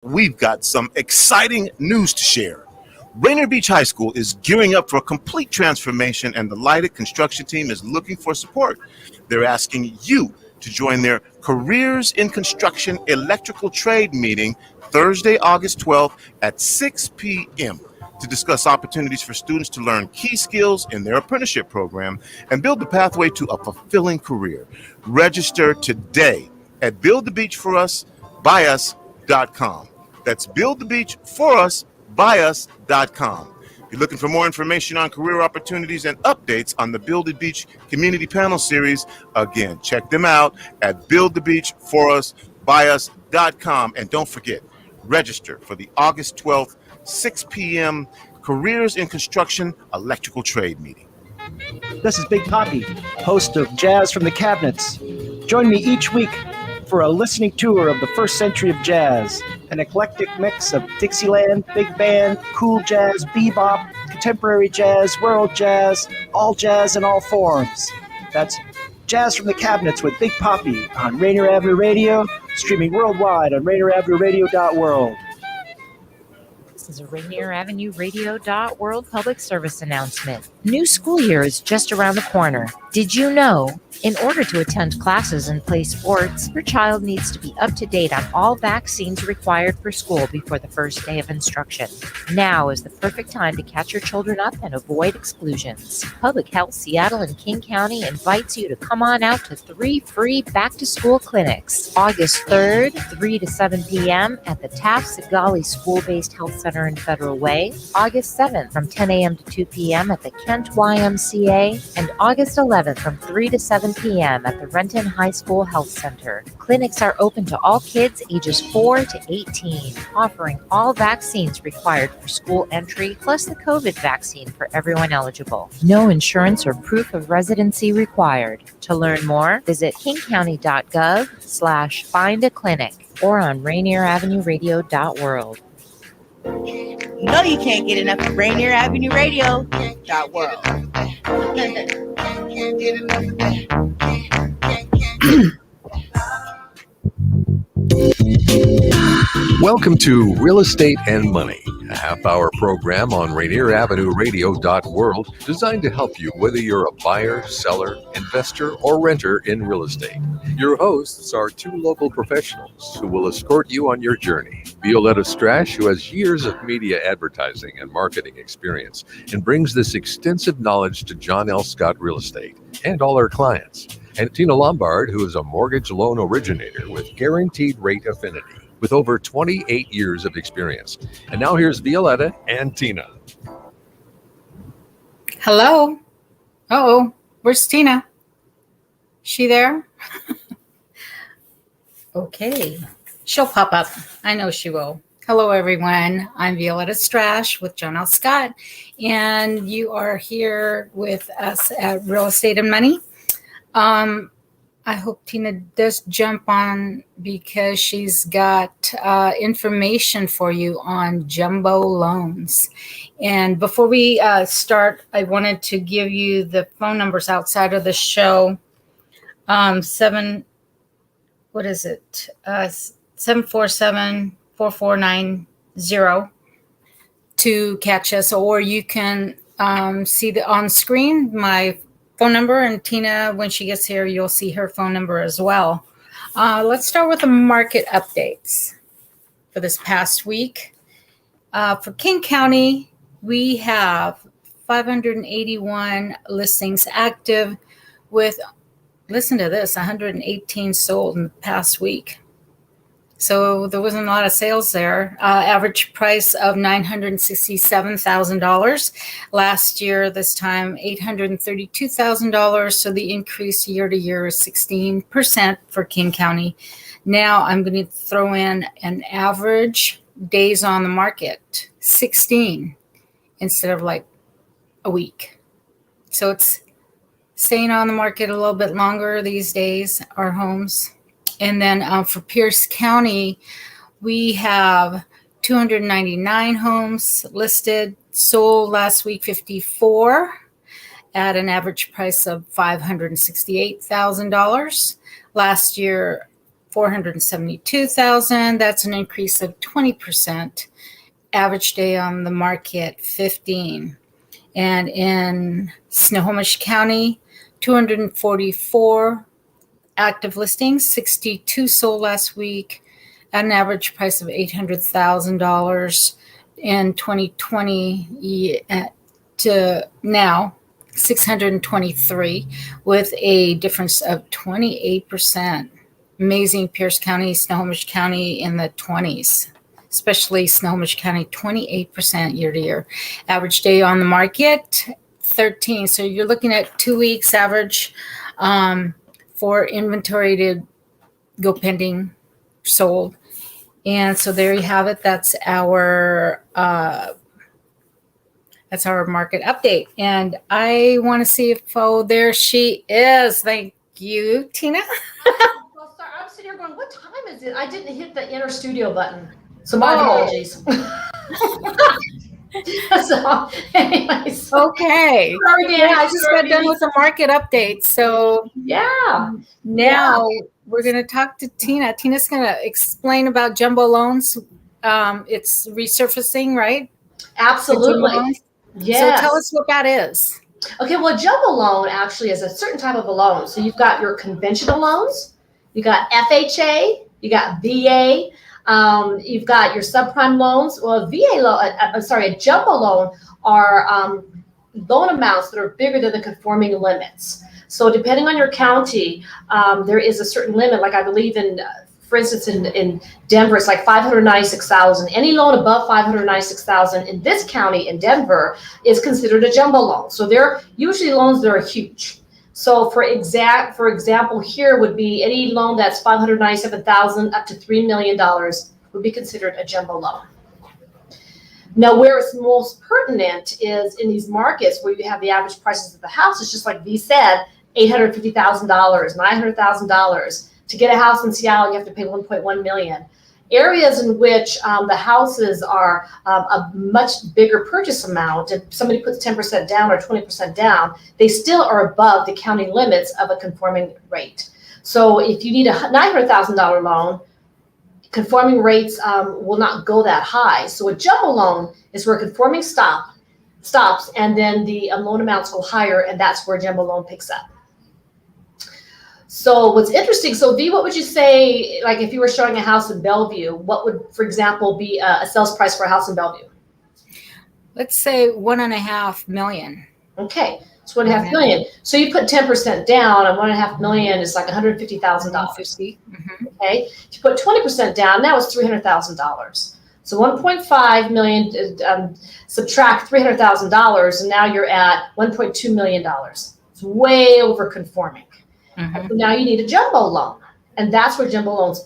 We've got some exciting news to share. Rainier Beach High School is gearing up for a complete transformation, and the Lighted construction team is looking for support. They're asking you to join their Careers in Construction Electrical Trade meeting Thursday, August 12th at 6 p.m. to discuss opportunities for students to learn key skills in their apprenticeship program and build the pathway to a fulfilling career. Register today at buildthebeachforusbyus.com. That's buildthebeachforusbyus.com. If you're looking for more information on career opportunities and updates on the Build the Beach Community Panel Series, again, check them out at buildthebeachforusbyus.com. And don't forget, register for the August 12th, 6 p.m. Careers in Construction Electrical Trade meeting. This is Big Poppy, host of Jazz from the Cabinets. Join me each week for a listening tour of the first century of jazz, an eclectic mix of Dixieland, big band, cool jazz, bebop, contemporary jazz, world jazz, all jazz in all forms. That's Jazz from the Cabinets with Big Poppy on Rainier Avenue Radio, streaming worldwide on RainierAvenueRadio.world. This is a Rainier Avenue Radio.world public service announcement. New school year is just around the corner. Did you know? In order to attend classes and play sports, your child needs to be up to date on all vaccines required for school before the first day of instruction. Now is the perfect time to catch your children up and avoid exclusions. Public Health Seattle and King County invites you to come on out to 3 free back-to-school clinics. August 3rd, 3 to 7 p.m. at the Taft-Sigali School-Based Health Center in Federal Way. August 7th from 10 a.m. to 2 p.m. at the Kent YMCA. And August 11th from 3 to 7 p.m. at the Renton High School Health Center. Clinics are open to all kids ages 4 to 18, offering all vaccines required for school entry, plus the COVID vaccine for everyone eligible. No insurance or proof of residency required. To learn more, visit kingcounty.gov/find-a-clinic or on RainierAvenueRadio.world. No, you can't get enough of Rainier Avenue Radio.world. Welcome to Real Estate and Money, a half-hour program on Rainier Avenue Radio.world designed to help you whether you're a buyer, seller, investor, or renter in real estate. Your hosts are two local professionals who will escort you on your journey. Violeta Strash, who has years of media advertising and marketing experience and brings this extensive knowledge to John L. Scott Real Estate and all our clients. And Tina Lombard, who is a mortgage loan originator with guaranteed rate affinity, with over 28 years of experience. And now here's Violeta and Tina. Hello. Uh-oh, where's Tina? She there? Okay, she'll pop up. I know she will. Hello, everyone. I'm Violeta Strash with John L. Scott, and you are here with us at Real Estate and Money. I hope Tina does jump on because she's got information for you on jumbo loans. And before we start, I wanted to give you the phone numbers outside of the show. 747-4490 to catch us, or you can see on screen my phone number, and Tina, when she gets here, you'll see her phone number as well. Let's start with the market updates for this past week. For King County, we have 581 listings active with, listen to this, 118 sold in the past week. So there wasn't a lot of sales there. Average price of $967,000. Last year, this time, $832,000. So the increase year to year is 16% for King County. Now I'm going to throw in an average days on the market, 16 instead of like a week. So it's staying on the market a little bit longer these days, our homes. And then for Pierce County, we have 299 homes listed, sold last week 54 at an average price of $568,000. Last year, $472,000. That's an increase of 20%. Average day on the market, 15. And in Snohomish County, 244 active listings, 62 sold last week at an average price of $800,000. In 2020 to now, 623 with a difference of 28%. Amazing. Pierce County, Snohomish County in the 20s, especially Snohomish County, 28% year to year. Average day on the market, 13. So you're looking at 2 weeks average for inventory to go pending, sold. And so there you have it. That's our market update. And I want to see if, there she is. Thank you, Tina. Well, sorry, I'm sitting here going, what time is it? I didn't hit the enter studio button. So my apologies. So, anyways. Okay. Sorry, Dan. Yeah, I just got done with the market update. So yeah. Now we're going to talk to Tina. Tina's going to explain about jumbo loans. It's resurfacing, right? Absolutely. Yes. So tell us what that is. Okay, well, a jumbo loan actually is a certain type of a loan. So you've got your conventional loans, you got FHA, you got VA, you've got your subprime loans. Well, a jumbo loan are loan amounts that are bigger than the conforming limits. So depending on your county, there is a certain limit. Like I believe for instance, in Denver, it's like $596,000. Any loan above $596,000 in this county in Denver is considered a jumbo loan. So they're usually loans that are huge. So for example, here would be any loan that's $597,000 up to $3 million would be considered a jumbo loan. Now, where it's most pertinent is in these markets where you have the average prices of the houses, just like V said, $850,000, $900,000. To get a house in Seattle, you have to pay $1.1 million. Areas in which the houses are a much bigger purchase amount, if somebody puts 10% down or 20% down, they still are above the county limits of a conforming rate. So if you need a $900,000 loan, conforming rates will not go that high. So a jumbo loan is where conforming stops, and then the loan amounts go higher, and that's where jumbo loan picks up. So what's interesting, so V, what would you say, like if you were showing a house in Bellevue, what would, for example, be a sales price for a house in Bellevue? Let's say $1.5 million. Okay, so $1.5 million. So you put 10% down, and $1.5 million is like $150,000. Mm-hmm. Okay, if you put 20% down, now it's $300,000. So 1.5 million subtract $300,000, and now you're at $1.2 million. It's way over conforming. Mm-hmm. So now you need a jumbo loan, and that's where jumbo loans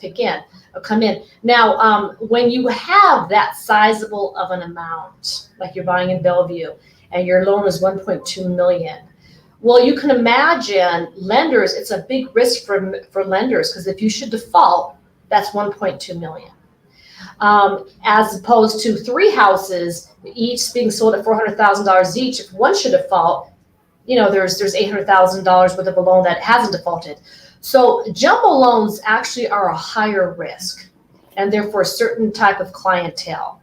come in. Now, when you have that sizable of an amount, like you're buying in Bellevue, and your loan is $1.2 million, well, you can imagine lenders. It's a big risk for lenders, because if you should default, that's $1.2 million, as opposed to 3 houses each being sold at $400,000 each. If one should default, there's $800,000 worth of a loan that hasn't defaulted. So jumbo loans actually are a higher risk, and therefore a certain type of clientele.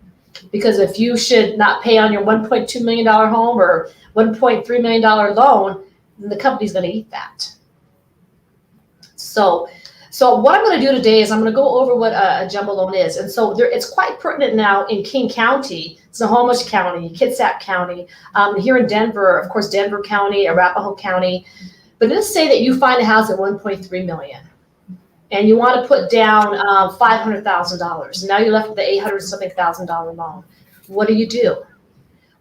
Because if you should not pay on your $1.2 million home or $1.3 million loan, then the company's going to eat that. So what I'm going to do today is I'm going to go over what a jumbo loan is. And so it's quite pertinent now in King County, Snohomish County, Kitsap County, here in Denver, of course, Denver County, Arapahoe County. But let's say that you find a house at $1.3 million and you want to put down $500,000. Now you're left with the $800-something-thousand loan. What do?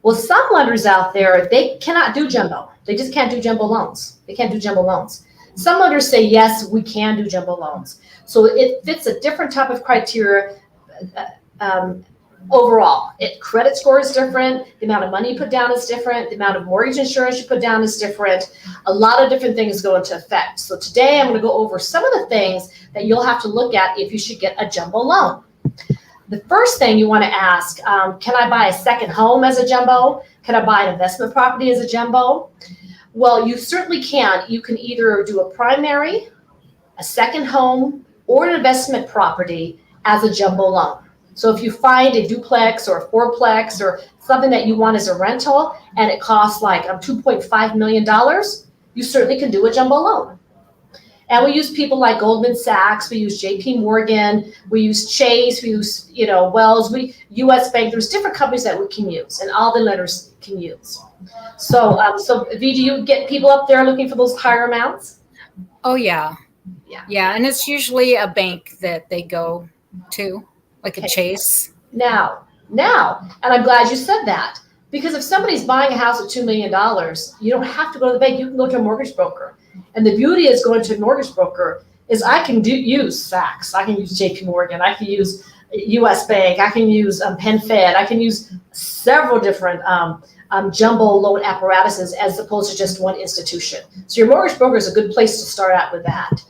Well, some lenders out there, they cannot do jumbo. They just can't do jumbo loans. They can't do jumbo loans. Some lenders say, yes, we can do jumbo loans. So it fits a different type of criteria overall. Credit score is different. The amount of money you put down is different. The amount of mortgage insurance you put down is different. A lot of different things go into effect. So today I'm going to go over some of the things that you'll have to look at if you should get a jumbo loan. The first thing you want to ask, can I buy a second home as a jumbo? Can I buy an investment property as a jumbo? Well, you certainly can. You can either do a primary, a second home, or an investment property as a jumbo loan. So if you find a duplex or a fourplex or something that you want as a rental and it costs like $2.5 million, you certainly can do a jumbo loan. And we use people like Goldman Sachs, we use JP Morgan, we use Chase, we use, Wells, US Bank. There's different companies that we can use and all the lenders can use. So V, do you get people up there looking for those higher amounts? Oh, yeah. Yeah. And it's usually a bank that they go to, like a Chase. Now, and I'm glad you said that, because if somebody's buying a house at $2 million, you don't have to go to the bank. You can go to a mortgage broker. And the beauty is going to a mortgage broker is I can use Saks, I can use JP Morgan, I can use US Bank, I can use PenFed, I can use several different jumbo loan apparatuses as opposed to just one institution. So your mortgage broker is a good place to start out with that.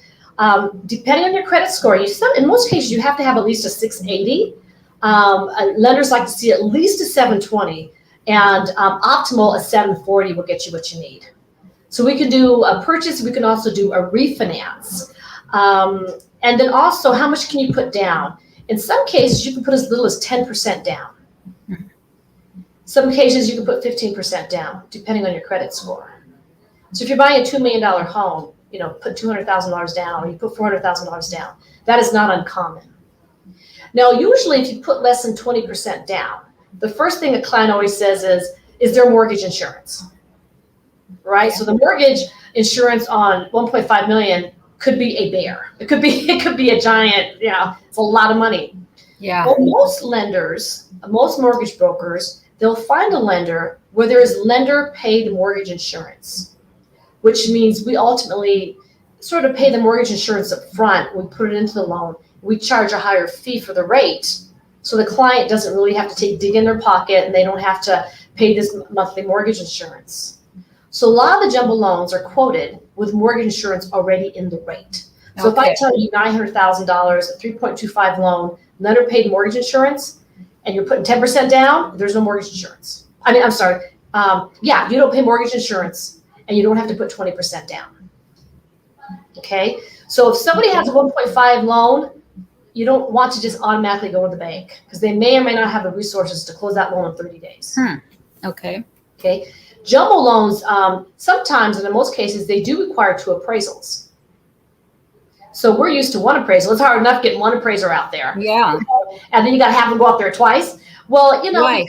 Depending on your credit score, in most cases you have to have at least a 680. Lenders like to see at least a 720, and optimal a 740 will get you what you need. So we can do a purchase, we can also do a refinance. And then also, how much can you put down? In some cases, you can put as little as 10% down. Some cases, you can put 15% down, depending on your credit score. So if you're buying a $2 million home, put $200,000 down, or you put $400,000 down. That is not uncommon. Now, usually, if you put less than 20% down, the first thing a client always says is there mortgage insurance? Right? So the mortgage insurance on $1.5 million could be a bear. It could be a giant, it's a lot of money. Yeah. Well, most lenders, most mortgage brokers, they'll find a lender where there is lender paid mortgage insurance, which means we ultimately sort of pay the mortgage insurance up front. We put it into the loan. We charge a higher fee for the rate. So the client doesn't really have to dig in their pocket, and they don't have to pay this monthly mortgage insurance. So a lot of the jumbo loans are quoted with mortgage insurance already in the rate. So if I tell you $900,000, a 3.25 loan, lender paid mortgage insurance, and you're putting 10% down, there's no mortgage insurance. You don't pay mortgage insurance, and you don't have to put 20% down. Okay? So if somebody has a 1.5 loan, you don't want to just automatically go to the bank, because they may or may not have the resources to close that loan in 30 days. Okay. Jumbo loans, sometimes, and in most cases, they do require 2 appraisals. So we're used to one appraisal. It's hard enough getting one appraiser out there. Yeah. And then you got to have them go out there twice. Well, Why?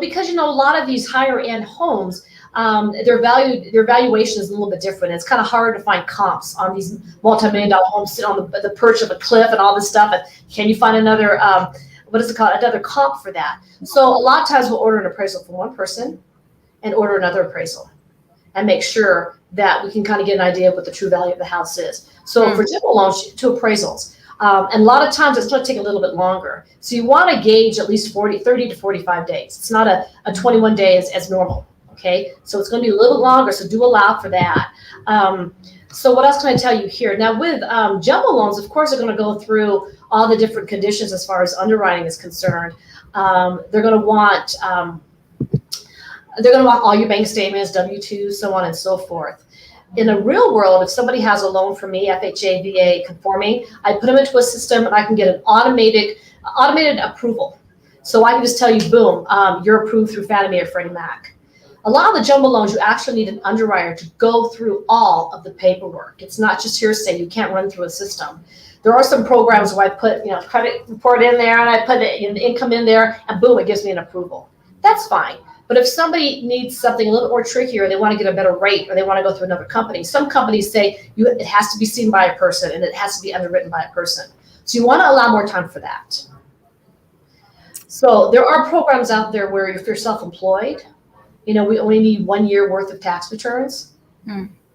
because a lot of these higher end homes, their valuation is a little bit different. It's kind of hard to find comps on these multi-million-dollar homes sitting on the perch of a cliff and all this stuff. And can you find another, another comp for that? So a lot of times we'll order an appraisal from one person and order another appraisal and make sure that we can kind of get an idea of what the true value of the house is. So for jumbo loans, 2 appraisals. And a lot of times it's going to take a little bit longer. So you want to gauge at least 30 to 45 days. It's not a 21 days as normal. Okay, so it's going to be a little longer, so do allow for that. So what else can I tell you here? Now with jumbo loans, of course, they're going to go through all the different conditions as far as underwriting is concerned. They're going to want all your bank statements, W-2s, so on and so forth. In the real world, if somebody has a loan from me, FHA, VA, conforming, I put them into a system and I can get an automated approval. So I can just tell you, boom, you're approved through Fannie Mae or Freddie Mac. A lot of the jumbo loans, you actually need an underwriter to go through all of the paperwork. It's not just hearsay. You can't run through a system. There are some programs where I put, credit report in there and I put the income in there and boom, it gives me an approval. That's fine. But if somebody needs something a little more trickier, they want to get a better rate or they want to go through another company, some companies say it has to be seen by a person and it has to be underwritten by a person. So you want to allow more time for that. So there are programs out there where if you're self-employed, we only need 1 year worth of tax returns.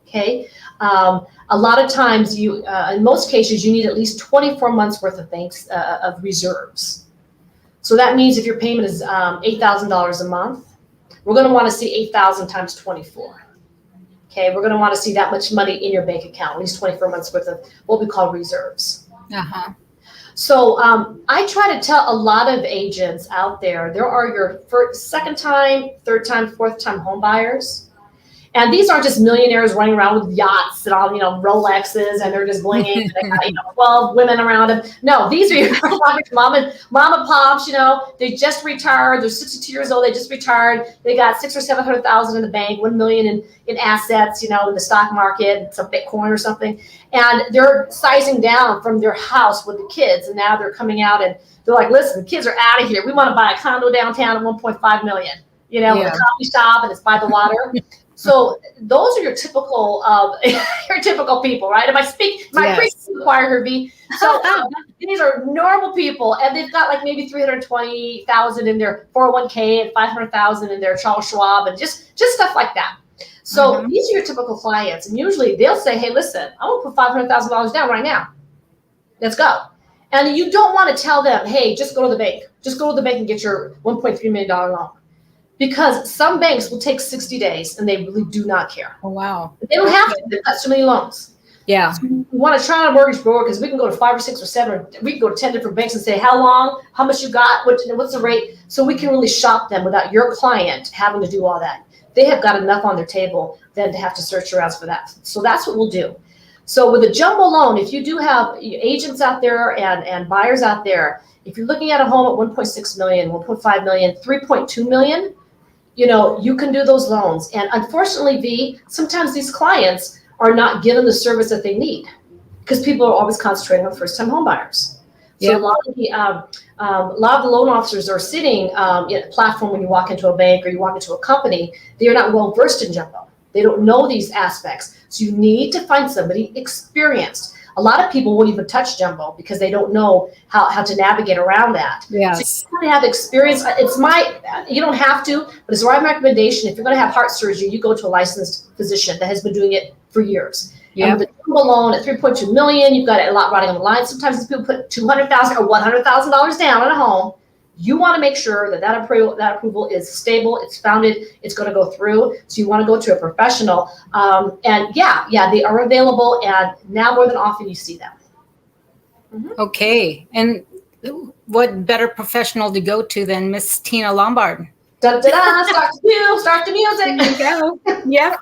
Okay. A lot of times in most cases, you need at least 24 months worth of reserves. So that means if your payment is $8,000 a month, we're going to want to see 8,000 times 24. Okay. We're going to want to see that much money in your bank account, at least 24 months worth of what we call reserves. So I try to tell a lot of agents out there are your second time, third time, fourth time home buyers. And these aren't just millionaires running around with yachts and all, Rolexes, and they're just blinging. And they got, 12 women around them. No, these are your mom and pops. They just retired. They're 62 years old. They just retired. They got $600,000 or $700,000 in the bank, $1 million in assets, in the stock market, some Bitcoin or something. And they're sizing down from their house with the kids, and now they're coming out and they're like, "Listen, the kids are out of here. We want to buy a condo downtown at 1.5 million. With a coffee shop, and it's by the water." So those are your typical people, right? Am I preaching to the choir, Herbie? So these are normal people, and they've got like maybe 320,000 in their 401k and 500,000 in their Charles Schwab, and just stuff like that. So these are your typical clients, and usually they'll say, "Hey, listen, I want to put $500,000 down right now. Let's go." And you don't want to tell them, "Hey, just go to the bank. Just go to the bank and get your $1.3 million loan." Because some banks will take 60 days and they really do not care. Oh, wow. They don't have to. They've got so many loans. Yeah. So we want to try on a mortgage broker because we can go to 5 or 6 or 7, or we can go to 10 different banks and say, how long, how much you got, what's the rate? So we can really shop them without your client having to do all that. They have got enough on their table than to have to search around for that. So that's what we'll do. So with a jumbo loan, if you do have agents out there and buyers out there, if you're looking at a home at 1.6 million, 1.5 million, 3.2 million, you can do those loans. And unfortunately, sometimes these clients are not given the service that they need because people are always concentrating on first-time home buyers. So a lot of the loan officers are sitting at a platform when you walk into a bank or you walk into a company. They are not well versed in jumbo. They don't know these aspects. So you need to find somebody experienced. A lot of people won't even touch jumbo because they don't know how to navigate around that. Yes. So you want to have experience. You don't have to, but it's my recommendation. If you're going to have heart surgery, you go to a licensed physician that has been doing it for years. Yeah. And with the jumbo loan at 3.2 million, you've got a lot riding on the line. Sometimes these people put $200,000 or $100,000 down on a home. You want to make sure that approval is stable, it's founded, it's going to go through. So you want to go to a professional. And they are available, and now more than often you see them. Mm-hmm. Okay. And what better professional to go to than Miss Tina Lombard? Da-da-da, start the music. There you go. Yeah.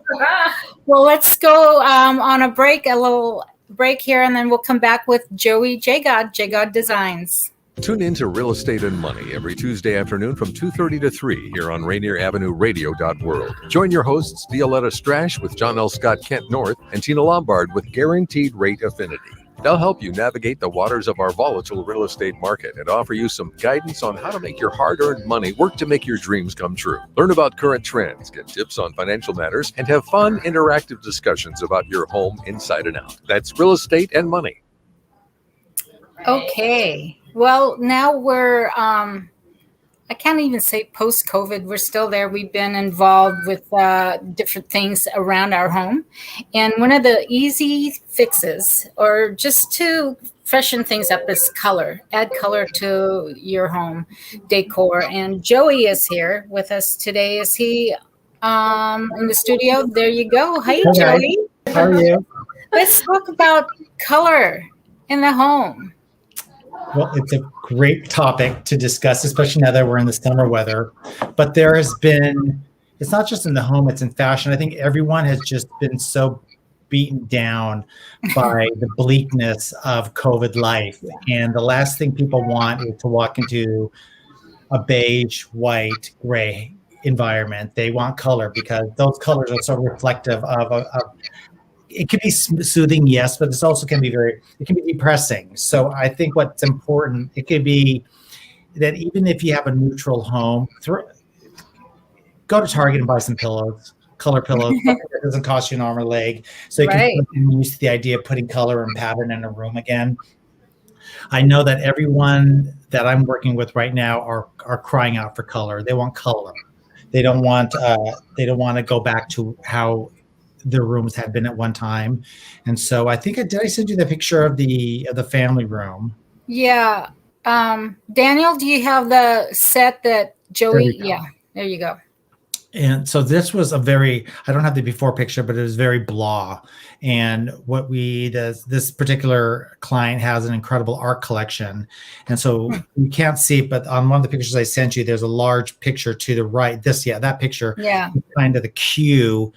Well, let's go on a little break here, and then we'll come back with Joey Jagod Designs. Tune in to Real Estate and Money every Tuesday afternoon from 2:30 to 3 here on Rainier Avenue Radio.world. Join your hosts Violeta Strash with John L. Scott Kent North and Tina Lombard with Guaranteed Rate Affinity. They'll help you navigate the waters of our volatile real estate market and offer you some guidance on how to make your hard-earned money work to make your dreams come true. Learn about current trends, get tips on financial matters, and have fun, interactive discussions about your home inside and out. That's Real Estate and Money. Okay. Well, now we're, I can't even say post-COVID, we're still there. We've been involved with different things around our home. And one of the easy fixes, or just to freshen things up, is color. Add color to your home decor. And Joey is here with us today. Is he in the studio? There you go. Hi, Joey. How are you? Let's talk about color in the home. Well, it's a great topic to discuss, especially now that we're in the summer weather. But there has been, it's not just in the home, it's in fashion. I think everyone has just been so beaten down by the bleakness of COVID life. And the last thing people want is to walk into a beige, white, gray environment. They want color because those colors are so reflective of it can be soothing, yes, but this also can be depressing. So I think what's important, it could be that even if you have a neutral home, go to Target and buy some pillows, color pillows. It doesn't cost you an arm or leg. So you can get used to the idea of putting color and pattern in a room again. I know that everyone that I'm working with right now are crying out for color. They want color. They don't want to go back to how their rooms had been at one time. And so I think did I send you the picture of the family room? Yeah. Daniel, do you have the set that Joey? Yeah, there you go. And so this was I don't have the before picture, but it was very blah. And this particular client has an incredible art collection. And so you can't see it, but on one of the pictures I sent you, there's a large picture to the right. That picture. Yeah. Kind of the cue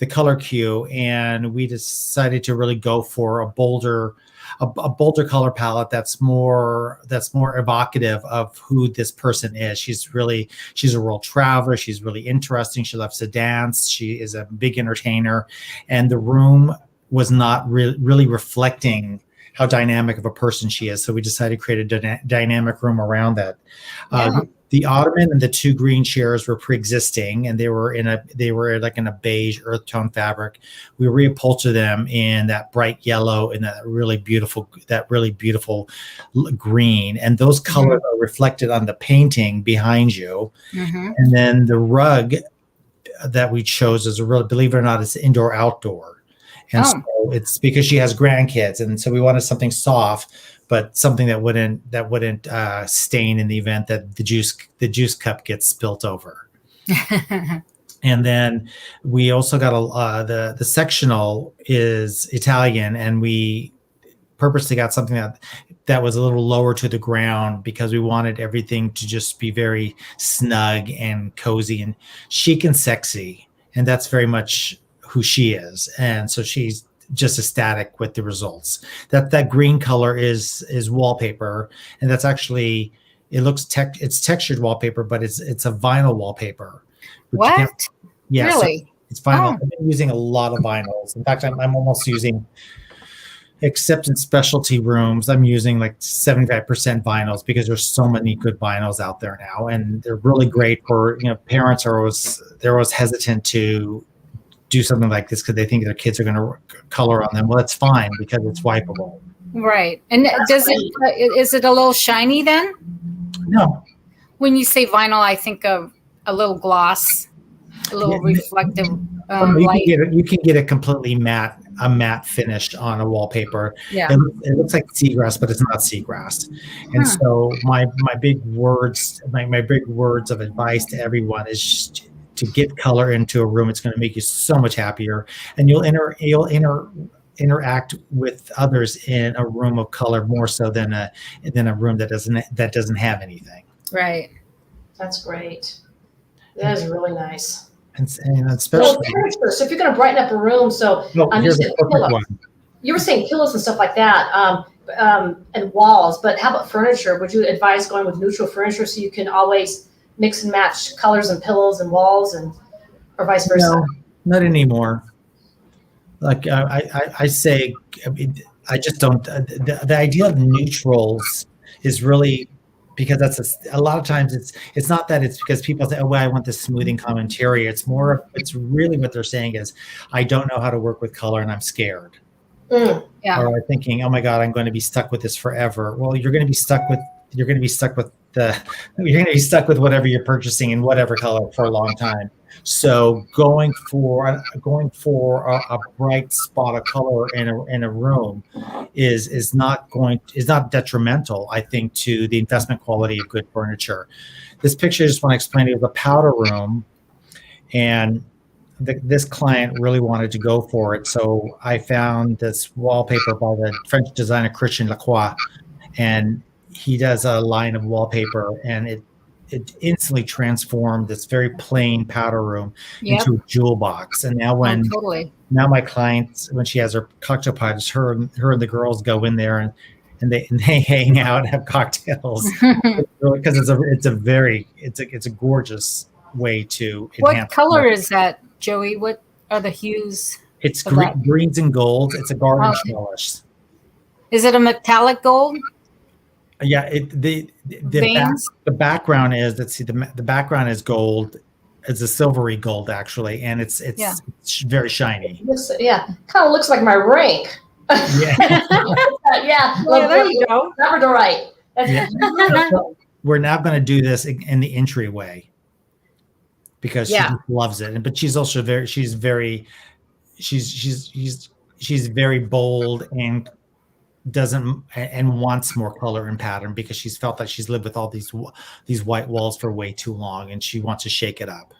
color cue, and we decided to really go for a bolder color palette that's more evocative of who this person is. She's a world traveler. She's really interesting. She loves to dance. She is a big entertainer, and the room was not really reflecting how dynamic of a person she is. So we decided to create a dynamic room around that. The ottoman and the 2 green chairs were pre-existing, and they were like in a beige earth tone fabric. We reupholstered them in that bright yellow and that really beautiful green, and those colors are reflected on the painting behind you. And then the rug that we chose is believe it or not, it's indoor outdoor. And so it's because she has grandkids, and so we wanted something soft, but something that wouldn't stain in the event that the juice cup gets spilt over. And then we also got the sectional is Italian, and we purposely got something that was a little lower to the ground because we wanted everything to just be very snug and cozy and chic and sexy, and that's very much who she is. And so she's just ecstatic with the results. That green color is wallpaper, and that's actually, it's textured wallpaper, but it's a vinyl wallpaper. What? Yeah, really? So it's vinyl. I've been using a lot of vinyls. In fact, I'm almost using, except in specialty rooms, I'm using like 75% vinyls because there's so many good vinyls out there now, and they're really great for, parents are always hesitant to do something like this because they think their kids are going to color on them. Well, it's fine because it's wipeable. Right. And is it a little shiny then? No. When you say vinyl, I think of a little gloss, a little reflective light. You can get a completely matte finish on a wallpaper. Yeah. It looks like seagrass, but it's not seagrass. And so my big words of advice to everyone is just to get color into a room. It's going to make you so much happier, and you'll interact with others in a room of color more so than a room that doesn't have anything. Right. That's great. That is really nice. And especially, so if you're going to brighten up a room, here's a perfect one. You were saying pillows and stuff like that, and walls, but how about furniture? Would you advise going with neutral furniture so you can always mix and match colors and pillows and walls, or vice versa? No, not anymore. Like I say, I just don't. The idea of neutrals is really because that's a lot of times it's not that it's because people say, oh, well, I want this smoothing commentary. It's really what they're saying is, I don't know how to work with color and I'm scared. Yeah. Or thinking, oh my God, I'm going to be stuck with this forever. Well, you're going to be stuck with whatever you're purchasing in whatever color for a long time. So going for a bright spot of color in a room is not detrimental, I think, to the investment quality of good furniture. This picture, I just want to explain it, was a powder room, and this client really wanted to go for it. So I found this wallpaper by the French designer Christian Lacroix, and he does a line of wallpaper, and it instantly transformed this very plain powder room into a jewel box. And now now my client, when she has her cocktail parties, her and the girls go in there and they hang out and have cocktails because it's a gorgeous way to enhance. What color is that, Joey? What are the hues? It's greens and gold. It's a garden trellis. Is it a metallic gold? Yeah, the background is, let's see, the background is gold. It's a silvery gold actually, and it's very shiny. Kind of looks like my ring. Yeah. Yeah. Well, there you go. Labradorite. We're now going to do this in the entryway because she just loves it, but she's also she's very bold and wants more color and pattern because she's felt that she's lived with all these white walls for way too long, and she wants to shake it up.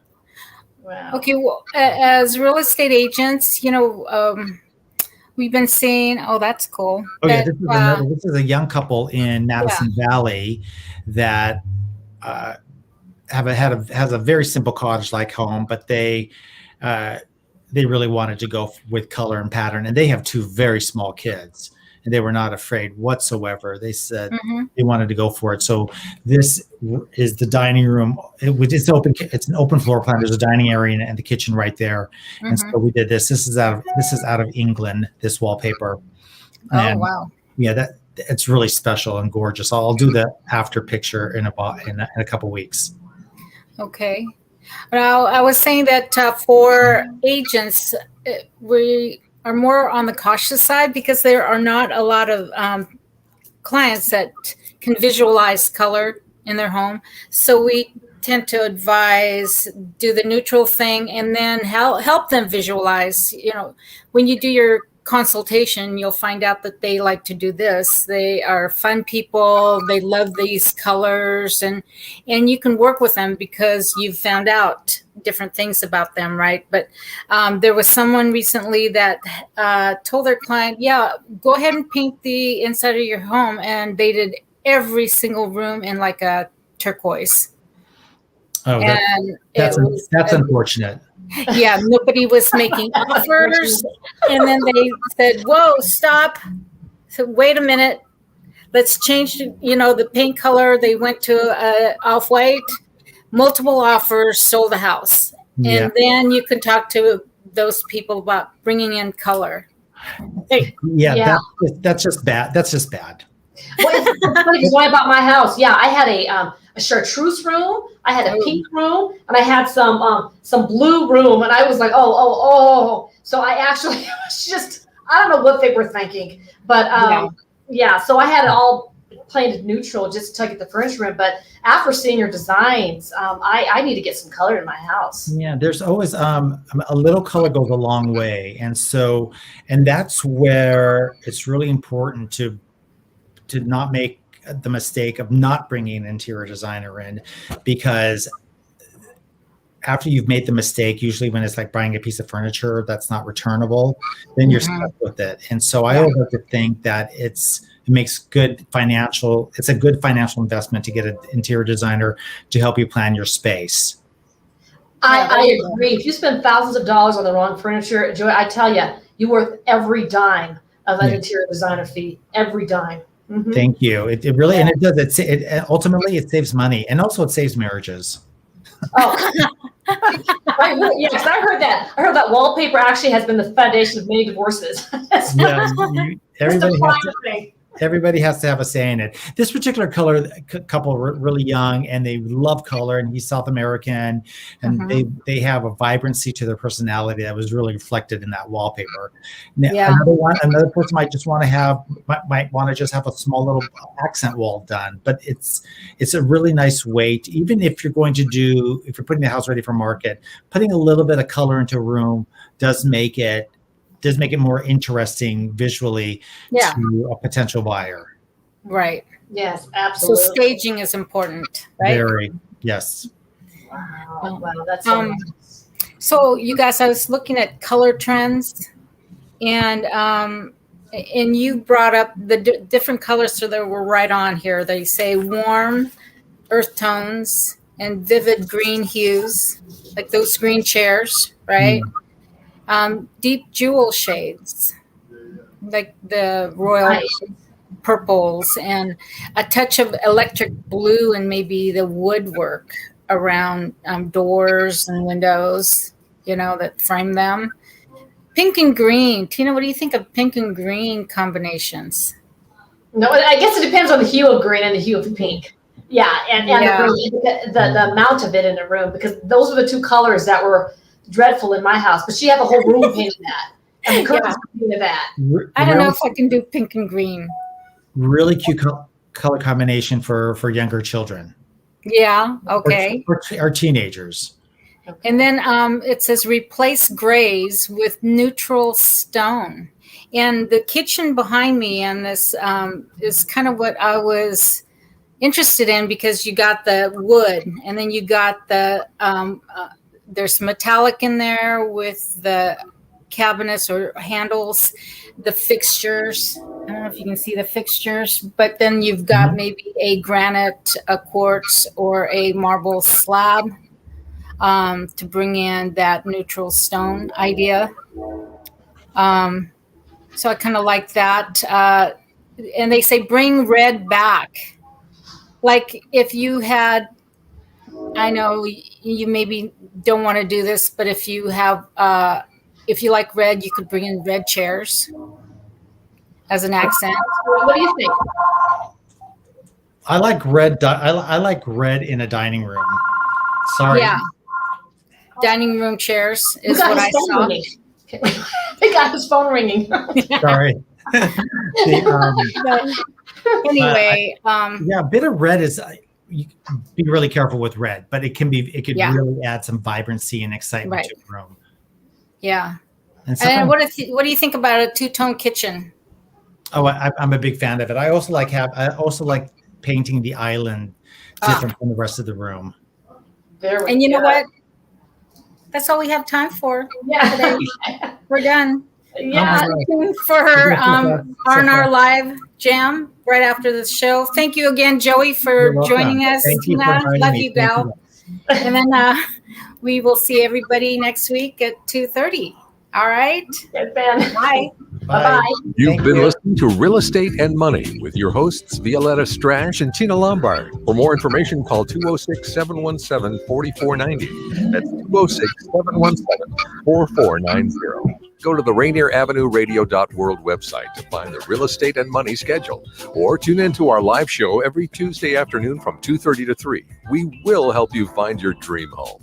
Wow. Okay, well, as real estate agents, we've been seeing. Oh, that's cool. Oh yeah, this is a young couple in Madison Valley that has a very simple cottage-like home, but they they really wanted to go with color and pattern, and they have two very small kids, and they were not afraid whatsoever. They said they wanted to go for it. So this is the dining room. It's open. It's an open floor plan. There's a dining area and the kitchen right there. And so we did this. This is out of England. This wallpaper. Oh, wow. Yeah, it's really special and gorgeous. I'll do the after picture in a couple weeks. Okay. Now, I was saying that for agents, we are more on the cautious side because there are not a lot of clients that can visualize color in their home. So we tend to advise, do the neutral thing, and then help them visualize. You know, when you do your consultation, you'll find out that they like to do this. They are fun people. They love these colors, and you can work with them because you've found out different things about them, right? But there was someone recently that told their client, yeah, go ahead and paint the inside of your home, and they did every single room in like a turquoise. Oh, that's unfortunate. Yeah, nobody was making offers. And then they said, whoa, stop. So wait a minute. Let's change, the paint color. They went to off-white, multiple offers, sold the house. Yeah. And then you can talk to those people about bringing in color. Yeah. That's just bad. That's just bad. Well, it's funny because when I bought my house, I had a chartreuse room, I had a pink room, and I had some blue room, and I was like, oh. So I actually was just, I don't know what they were thinking, but so I had it all painted neutral just to get the furniture in. But after seeing your designs, I need to get some color in my house. Yeah, there's always a little color goes a long way, and that's where it's really important to not make the mistake of not bringing an interior designer in, because after you've made the mistake, usually when it's like buying a piece of furniture that's not returnable, then you're stuck with it. And so I always like to think that it's a good financial investment to get an interior designer to help you plan your space. I agree. If you spend thousands of dollars on the wrong furniture, Joy, I tell you, you're worth every dime of an interior designer fee, every dime. Mm-hmm. Thank you. It really, and it does. It ultimately it saves money, and also it saves marriages. Oh, yes, I heard that. I heard that wallpaper actually has been the foundation of many divorces. Everybody has to have a say in it. This particular couple are really young, and they love color, and he's South American, and they have a vibrancy to their personality that was really reflected in that wallpaper. Now, another person might want to just have a small little accent wall done, but it's a really nice way to, even if you're putting the house ready for market, putting a little bit of color into a room does make it more interesting visually to a potential buyer. Right. Yes, absolutely. So staging is important, right? Very, yes. Wow, that's so nice. So you guys, I was looking at color trends, and you brought up the different colors, so that were right on here. They say warm earth tones and vivid green hues, like those green chairs, right? Deep jewel shades, like the royal purples, and a touch of electric blue, and maybe the woodwork around doors and windows, that frame them. Pink and green. Tina, what do you think of pink and green combinations? No, I guess it depends on the hue of green and the hue of pink. Yeah, and the amount of it in the room, because those were the two colors that were dreadful in my house, but she had the whole room painted that, and the curtains painted that. I don't know if I can do pink and green. Really cute color combination for younger children. Yeah. Okay. Or teenagers. And then it says replace grays with neutral stone. And the kitchen behind me, and this is kind of what I was interested in, because you got the wood, and then you got the there's metallic in there with the cabinets or handles, the fixtures. I don't know if you can see the fixtures, but then you've got maybe a granite, a quartz, or a marble slab. to bring in that neutral stone idea. So I kind of like that. And they say bring red back. Like if you had, I know you maybe don't want to do this, but if you have, if you like red, you could bring in red chairs as an accent. What do you think? I like red. I like red in a dining room. Sorry. Yeah. Dining room chairs is got what his I phone saw. ringing. They got his phone ringing. Sorry. Anyway, yeah, a bit of red is. You be really careful with red, but it could really add some vibrancy and excitement to the room. Yeah. And what do you think about a two-tone kitchen? Oh, I'm a big fan of it. I also like painting the island different from the rest of the room. And you know what? That's all we have time for today. We're done. Yeah. Stay tuned for R&R Live Jam right after the show. Thank you again, Joey, for joining us. Thank you for having Love me. you, gal. And then we will see everybody next week at 2:30. All right. Yes, Ben. Bye. Bye-bye. You've been listening to Real Estate and Money with your hosts, Violeta, Strash, and Tina Lombard. For more information, call 206-717-4490. That's 206-717-4490. Go to the Rainier Avenue Radio.world website to find the Real Estate and Money schedule, or tune into our live show every Tuesday afternoon from 2:30 to 3. We will help you find your dream home.